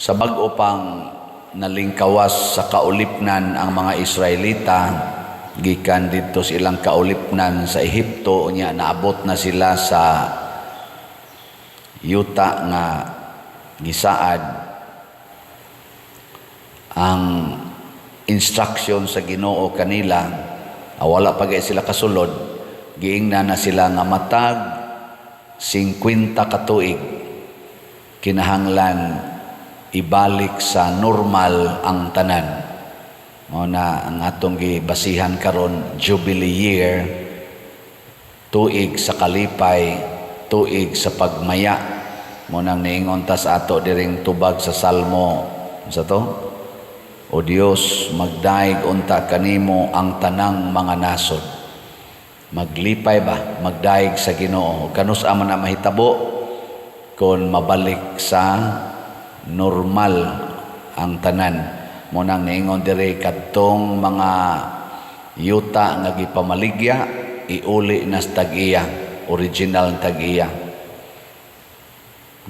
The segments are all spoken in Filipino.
Sa bag-o pang nalingkawas sa kaulipnan ang mga Israelita, gikan dito sa ilang kaulipnan sa Ehipto, unya naabot na sila sa yuta nga gisaad. Ang instruction sa Ginoo kanila, wala pa sila kasulod, giingnan na sila nga matag 50 ka tuig kinahanglan ibalik sa normal ang tanan. Mao na ang atong gibasihan karon, Jubilee year, tuig sa kalipay, tuig sa pagmaya. Mo nang niingon ta sa ato diring tubag sa Salmo sa to, O Dios, magdaig unta kanimo ang tanang mga nasod. Maglipay ba, magdaig sa Ginoo. Kanus man na mahitabo kung mabalik sa normal ang tanan. Mo nang niingon diri kadtong mga yuta nga gipamaligya, iuli na sa tag-iya, original tag-iya.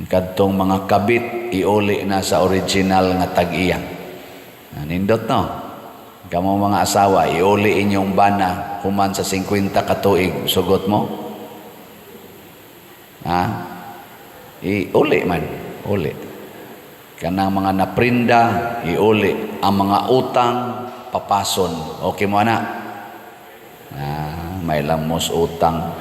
Kadtong mga kabit, iuli na sa original nga tag-iya. Nindot no? Kamo mga asawa, iuli inyong bana human sa 50 ka tuig, sugot mo? Iuli man, uli. Kanang mga naprinda, iuli. Ang mga utang, papason. Okay mo na? May lamos utang.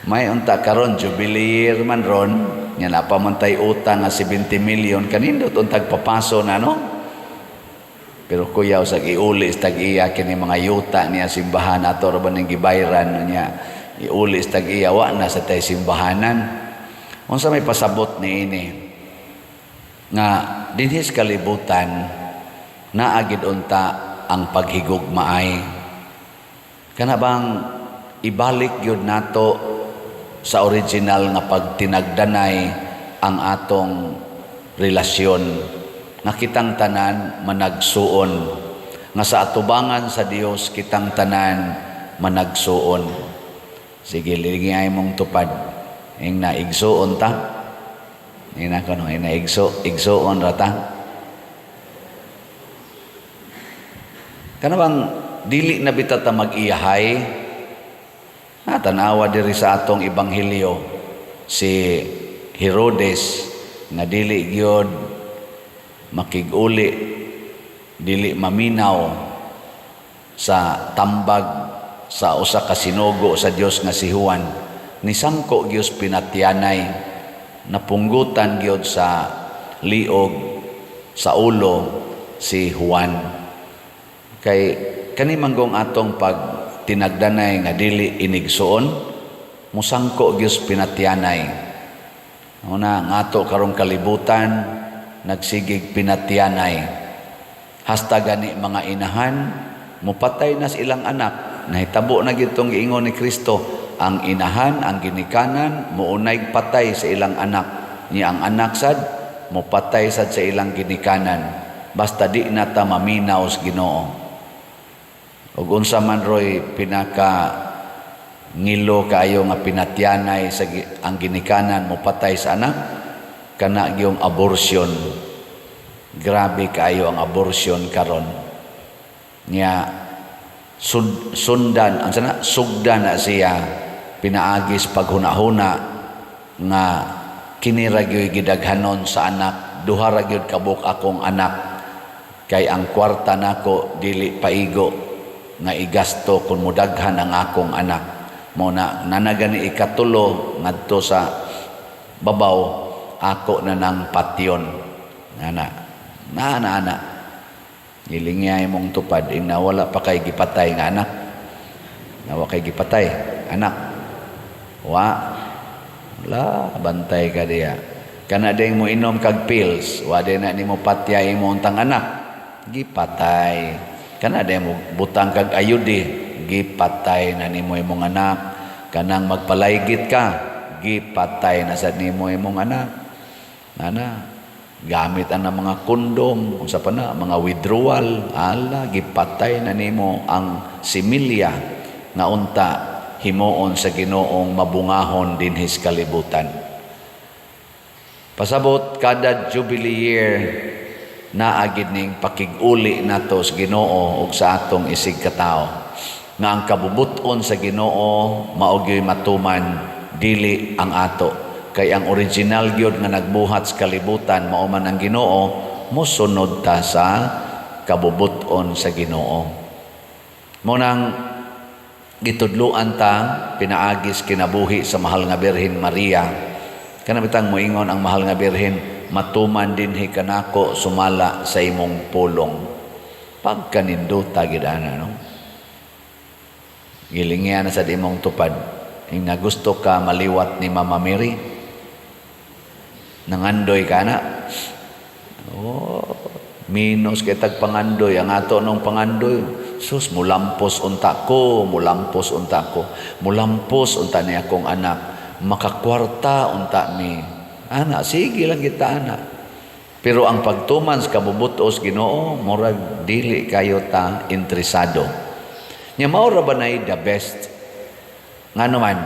May unta karon Jubilee year man ron, nga napamantay utang nga 70 million, kanindot untag papason ano? Pero kuyaw sa iuli sa tag-iya kini mga yuta niya simbahan ato ra ba ning gibayran niya, iuli sa tag-iya wa na sa tay simbahanan. Unsa may pasabot niini nga dinhi sa kalibutan naagid unta ang paghigugmaay. Kana bang ibalik gyud nato sa original nga pagtinagdanay ang atong relasyon nga kitang tanan managsuon, nga sa atubangan sa Dios kitang tanan managsuon. Sige, ligay mong tupad ing naigsuon ta, ing nakono ing igsuon ra ta. Kana bang dili na bitata mag-iyahay. Tanawa diri sa atong ebanghelyo si Herodes nga dili gyud makig-uli, dili maminaw sa tambag sa usa ka sinugo sa Dios nga si Juan. Nisangko gyud pinatyanay, napunggutan gyud sa liog sa ulo si Juan. Kay kani manggong atong pag tinagdanay nga dili inigsuon, musangko gyud pinatyanay. Una ngato karong kalibutan nagsigig pinatyanay. Hasta gani mga inahan mupatay na sa ilang anak. Nahitabo na gyud tong giingon ni Kristo, ang inahan, ang ginikanan muunay patay sa ilang anak. Niya ang anak sad mupatay sad sa ilang ginikanan. Basta di na ta maminaw sa Ginoo. Ug unsa man roy pinaka ngilo kayo nga pinatyanay sa ang ginikanan mo patay sa anak, kana gyung abortion. Grabe kayo ang abortion karon. Nya sundan ang sana sugdan na siya pinaagis paghunahuna nga kini ra gyud gidaghanon sa anak, duha ra gyud kabuk akong anak, kay ang kwarta nako dili paigo nga igasto kung mudaghan ang akong anak. Mo na nanagani ikatulo ngadto sa babaw, ako na ng patyon. Nana ilingay mong tupad ing nawala pa kay gipatay nga anak. Nawa kay gipatay anak. Wala bantay ka diya. Kana ding mo inom kag pills, wa din na nimo patyay mo untang anak. Gipatay. Kana day mo butang kag ayudi, gipatay na nimo imong anak. Kanang magpalaygit ka, gipatay na sad nimo imong anak. Gamit ang mga kondom, unsa pa na mga withdrawal, gipatay na nimo ang similya nga unta himuon sa Ginoong mabungahon dinhi sa kalibutan. Pasabot kada Jubilee year na agid ning pakig-uli nato sa Ginoo ug sa atong isig katao nga ang kabubuton sa Ginoo mao gyud matuman dili ang ato kay ang original gyud nga nagbuhat sa kalibutan mao man ang Ginoo mosunod ta sa kabubuton sa Ginoo. Mo nang gitudluan ta pinaagis kinabuhi sa mahal nga Birhen Maria. Kana bitang moingon ang mahal nga Birhen, matuman dinhi kanako sumala sa imong pulong. Pagkaninduta gid ana no. Gilingyan na sa imong tupad. Ing nagusto ka maliwat ni Mama Mary. Nangandoy ka na. Oh, minus kay tag pangandoy ang ato nung pangandoy. Sus mulampos unta ko, mulampos unta ko. Mulampos unta ni akong anak. Makakwarta unta mi. Ana, sige lang kita ana. Pero ang pagtuman sa kabubutos Ginoo, murag dili kayo ta interesado. Nya mao ra ba nay the best? Ngano man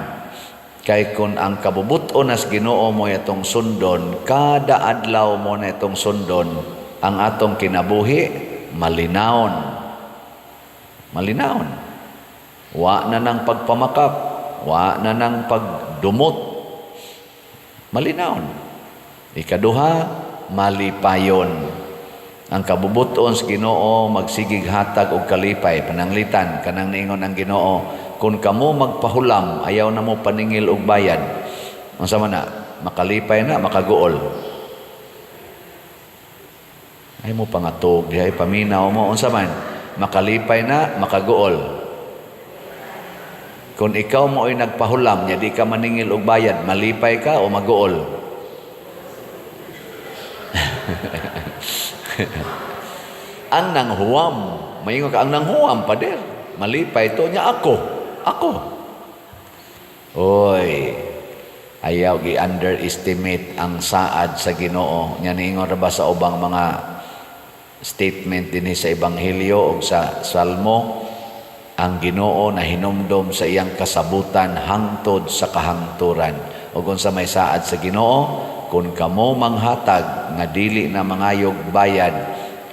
kay kun ang kabubuton as Ginoo mo itong sundon, kada adlaw mo na itong sundon, ang atong kinabuhi malinawon. Malinawon. Wa na nang pagpamakap, wa na nang pagdumot. Malinawon. Ikaduha, malipayon. Ang kabubuton sa Ginoo magsigig hatag og kalipay pananglitan kanang niingon ang Ginoo, kung kamo magpahulam ayaw na mo paningil og bayad. Unsa man na? Makalipay na, makaguol. Ay mo pangatog, ay paminaw mo unsa man? Makalipay na, makaguol. Kung ikaw mo ay nagpahulam, niya di ka maningil og bayad, malipay ka o maguol? Ang nanghuwam, maingon ka, ang nanghuwam, pader, malipay to niya ako. Oy, ayaw gi-underestimate ang saad sa Ginoo. Nya niingon ra ba sa ubang mga statement dinhi sa Ebanghelyo o sa Salmo, ang Ginoo na hinumdom sa iyang kasabutan hangtod sa kahangturan. O kung sa may saad sa Ginoo, kung kamo manghatag nga dili na mangayog bayad,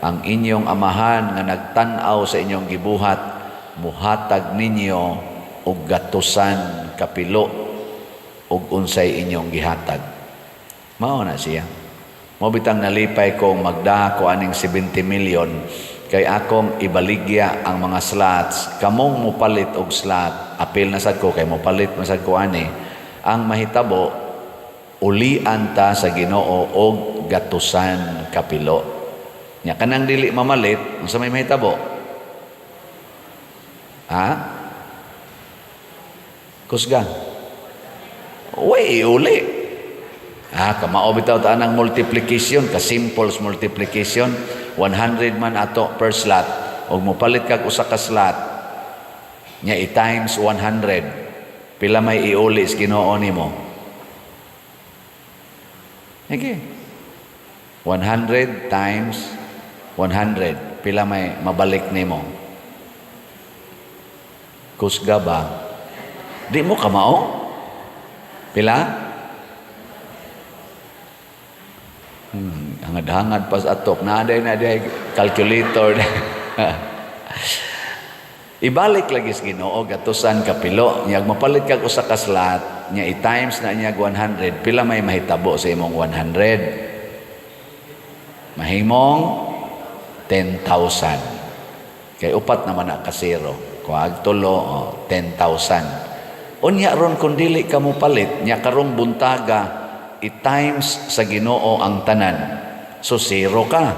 ang inyong amahan nga nagtan-aw sa inyong gibuhat, muhatag ninyo og gatusan kapilo og unsay inyong gihatag. Mao na siya. Mo bitang nalipay kong magdaha ko aning 70 million kay akong ibaligya ang mga slots, kamong mupalit og slot, apil na sad ko kay mupalit man sad ko ani. Ang mahitabo ulian ta sa Ginoo og gatusan kapilo. Nya kanang dili mamalit, unsa may mahitabo? Ha? Kusga. Uy, uli. Kamao bitaw ta nang multiplication, ka simple multiplication. 100 man ato per slot. Og mopalit kag usa ka slot, nya i-times 100. Pila may iuli sa Ginoo nimo? Okay. 100 times 100. Pila may mabalik nimo? Kusga ba? Di mo kamao? Pila? Hangad-hangad pas atok. Naaday calculator. Ibalik lagi sa Ginoo gatusan kapilo. Nyag mapalit kag usa ka slot, nya i-times na niya 100. Pila may mahitabo sa imong 100? Mahimong 10,000. Kay upat naman na kasiro. Kuag tulo, 10,000. Unya ron kung dili ka mo palit, nya karong buntaga, i-times sa Ginoo ang tanan. So, 0 ka.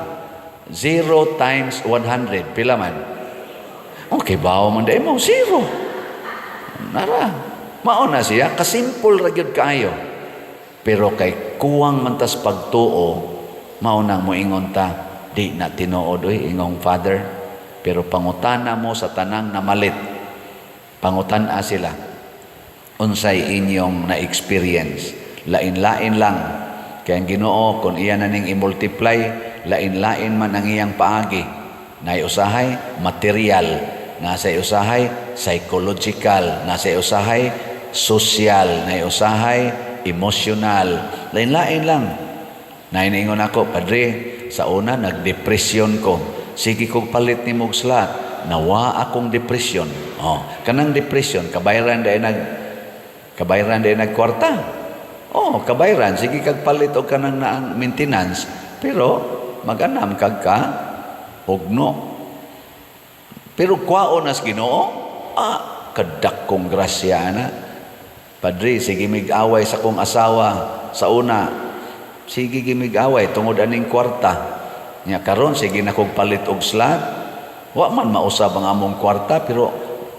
0 times 100. Pila man? Okay, bawa man dahil mo. 0. Nara. Mauna siya. Kasimple ra gyud kaayo. Pero kay kuwang mantas pagtuo, maunang mo ingon ta, di na tinuod, ingong Father. Pero pangutana mo sa tanang namalit. Pangutana sila. Unsay inyong na-experience. Lain-lain lang. Kaya ang Ginoo, kung iyan na ning i-multiply, lain-lain man ang iyang paagi. Naiusahay, material. Nasa'y usahay, psychological. Nasa'y usahay, social. Naiusahay, emotional. Lain-lain lang. Naingon ako, Padre, sa una nagdepresyon ko. Sige kog palit ni mog slot. Nawa akong depresyon. Oh, kanang depresyon kabayran day nagkwarta. Oh, kabayran sige kag palit og kanang naang maintenance, pero mag-anam kag ka ugno. Pero kwaon as Ginoo, kadak kong grasya na. Padre, sige mig-away sa kong asawa sa una. Sige gimig-away tungod aning kwarta. Nya karon sige na kog palit og slot. Wa man mausab ang among kwarta pero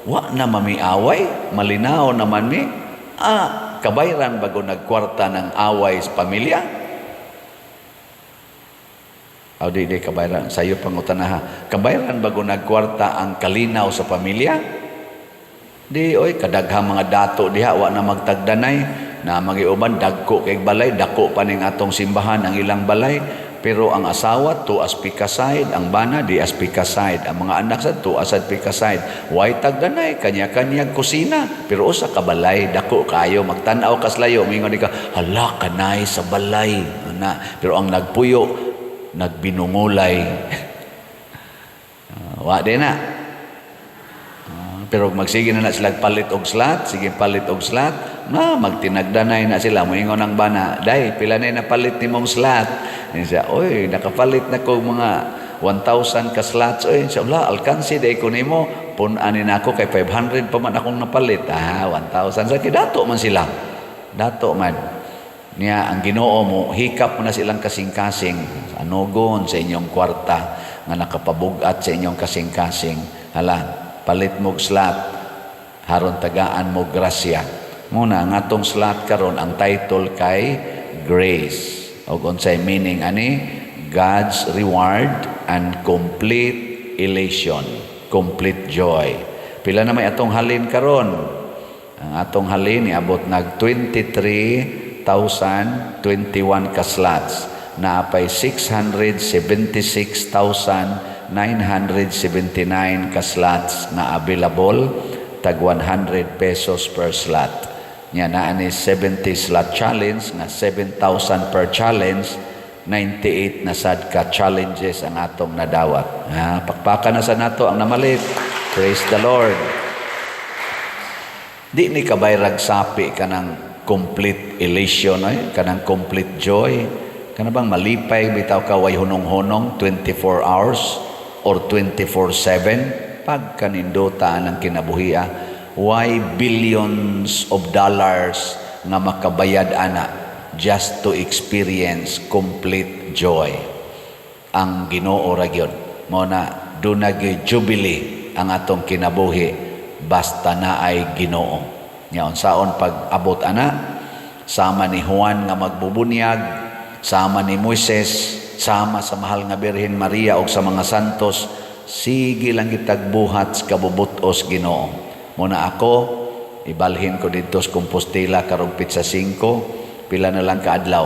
wa na mamiaway, malinaw naman mi. Kabayran bago nagkwarta ng away sa pamilya. Di kabayran sayo pangutanaha. Kabayran bago nagkwarta ang kalinaw sa pamilya? Di oy kadaghang mga dato diha wa na magtagdanay na magiuban dagko kay balay, dako pa ning atong simbahan ang ilang balay. Pero ang asawa, to as pikaside, ang bana, di as pikaside. Ang mga anak sa to as pikaside. Way tagdanay, kanya-kanya kusina. Pero usa ka balay, dako kayo, magtanaw kaslayo. Mingon ka, hala kanay sa balay. Pero ang nagpuyo, nagbinungulay. Wa din na. Pero magsige na sila palit og slot, sige palit og slot, magtinagdanay na sila. Moingon ang bana, day, pila na napalit ni mong slot. Siya, oy, nakapalit na ko mga 1,000 ka slots. Oy, siya, alkansi day ko nimo. Punanin ako kay 500 pa man akong napalit. 1,000. Sa dato man sila. Dato man. Niya, ang Ginoo mo, hikap mo na silang kasing-kasing. Anugon sa inyong kwarta nga nakapabugat sa inyong kasing-kasing. Hala, palit mo slot. Haron tagaan mo grasya. Muna, nga tong slot karon ang title kay Grace. O unsay meaning ani? God's reward and complete elation, complete joy. Pila na may atong halin karon? Ang atong halin niabot nag 23,021 ka slots. Naapay 676,979 ka slots na available, tag 100 pesos per slot. Nya na ani 70 slot challenge na 7,000 per challenge, 98 na sad ka challenges ang atong nadawat. Pakpakan na sa nato ang namalit. Praise the Lord. Di ni kabayrag sapi kanang complete elation kanang complete joy. Kana bang malipay bitaw ka way hunong-hunong 24 hours or 24/7 pag kanindota ang kinabuhiya. Why billions of dollars nga makabayad ana just to experience complete joy. Ang Ginoo ra gyud mo na dunay jubilee ang atong kinabuhi basta na ay Ginoo. Nya unsaon pag abot ana sama ni Juan nga magbubunyag, sama ni Moises, sama sa mahal nga Birhen Maria o sa mga santos, sige lang kitag buhat sa kabubutos Ginoo. Muna ako, ibalhin ko dito sa Compostela karong Pitsa 5, pila na lang kaadlaw.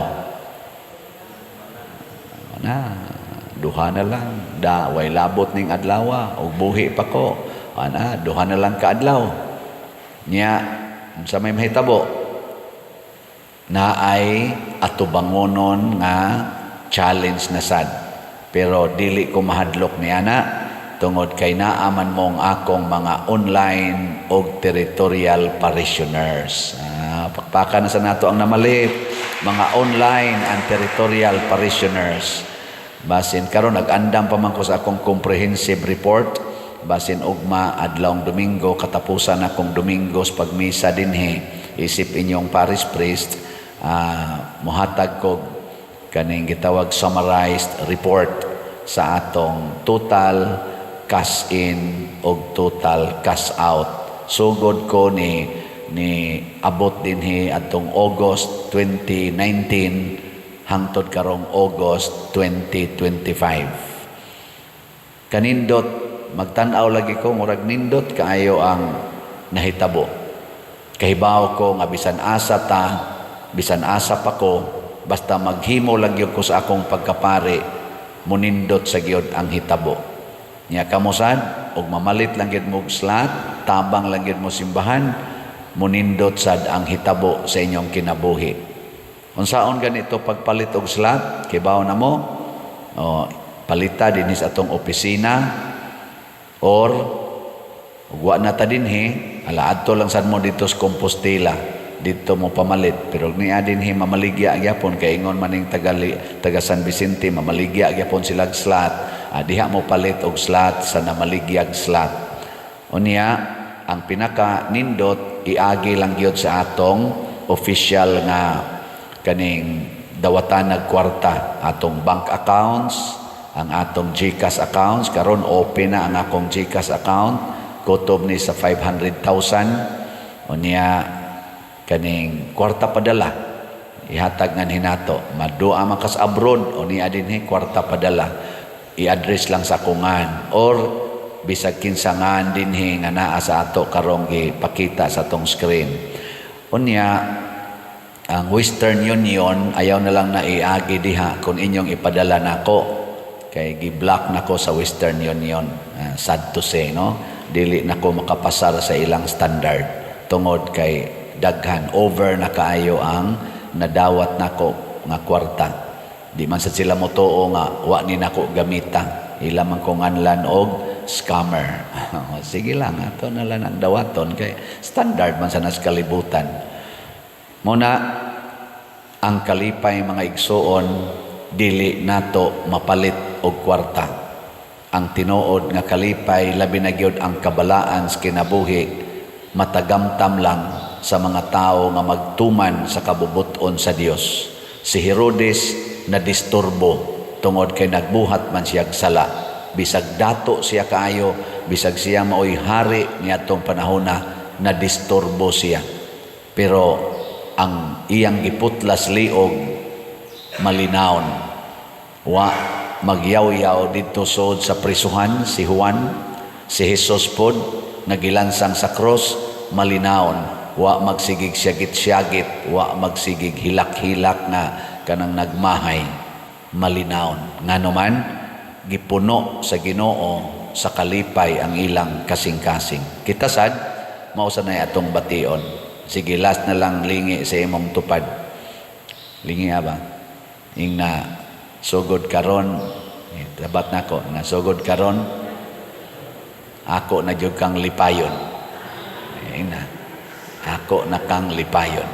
Duha na lang, way labot ning adlaw, o buhi pa ko. Duha na lang kaadlaw. Nya, sa may mahitabo, na ay atubangonon nga challenge na sad. Pero dili ko mahadlok niya na, tungod kay naaman mong akong mga online o territorial parishioners. Pakpakan na sa nato ang namalit, mga online and territorial parishioners. Basin karon nag-andam pa man ko sa akong comprehensive report. Basin ugma adlawng Domingo, katapusan akong Domingos pagmisa dinhi, isip inyong parish priest, muhatag ko kaning gitawag summarized report sa atong total cash in o total cash out. Sugod ko ni abot dinhi atong August 2019 hangtod karong August 2025. Kanindot magtan-aw lagi ko murag nindot kaayo ang nahitabo. Kahibaw ko nga bisan asa pa ko, basta maghimo lang yun ko sa akong pagkapari, munindot sa gyud ang hitabo. Nya kamusad og mamalit lang gyud mo slot, tabang lang gyud mo simbahan, munindot sad ang hitabo sa inyong kinabuhi. Unsaon ganito pagpalit og slot? Kibaw na mo, o palita din sa atong opisina, or wa na ta dinhi, alaadto lang sad mo dito sa Compostela, dito mo pamalit. Pero niya dinhi mamaligya gyapon kay ingon maning taga San Vicente, mamaligya gyapon sila slot. Diha mo palit og slot sa namaligyag slot. Unya, ang pinaka nindot iagi lang gyud sa atong official nga kaning dawatan nagkwarta, atong bank accounts, ang atong GCash accounts. Karon open na ang akong GCash account, kutob ni sa 500,000. Unya kaning kwarta padala ihatag nga hinato, madua makas abroad o niya dinhi kwarta padala, i-address lang sa kungan or bisag kinsangan dinhi nga naa sa ato karong gipakita sa atong screen. Unya ang Western Union ayaw na lang na iagi diha kung inyong ipadala nako, kay gi-block nako sa Western Union. Sad to say, no, dili nako makapasar sa ilang standard tungod kay daghan over na kaayo ang nadawat nako nga kwarta. Di man sa sila motuo nga wa ni nako gamita, ila man ko nganlan og scammer. Sige lang, ato na lang ang dawaton kay standard man sa nas kalibutan. Muna, ang kalipay mga igsoon, dili nato mapalit og kwarta. Ang tinuod nga kalipay, labi na gyud ang kabalaan sa kinabuhi, matagamtam lang sa mga tao nga magtuman sa kabubuton sa Dios. Si Herodes na disturbo tungod kay nagbuhat man siya sala. Bisag dato siya kaayo, bisag siya maoy hari niadtong panahona, na disturbo siya. Pero ang iyang giputlas liog malinawon, wa magyaw-yaw dito sod sa prisuhan si Juan, si Jesus pod nagilansang sa cross, malinawon, wa magsigig syagit-syagit, wa magsigig hilak-hilak nga kanang nagmahay, malinawon. Ngano man gipuno sa Ginoo sa kalipay ang ilang kasing-kasing. Kita sad mao sa nay atong bation. Sige, last na lang lingi sa imong tupad. Lingi ba? Ing na sugod karon, tabat nako na sugod karon, ako na jud kang lipayon. Ing na ako na kang lipayon.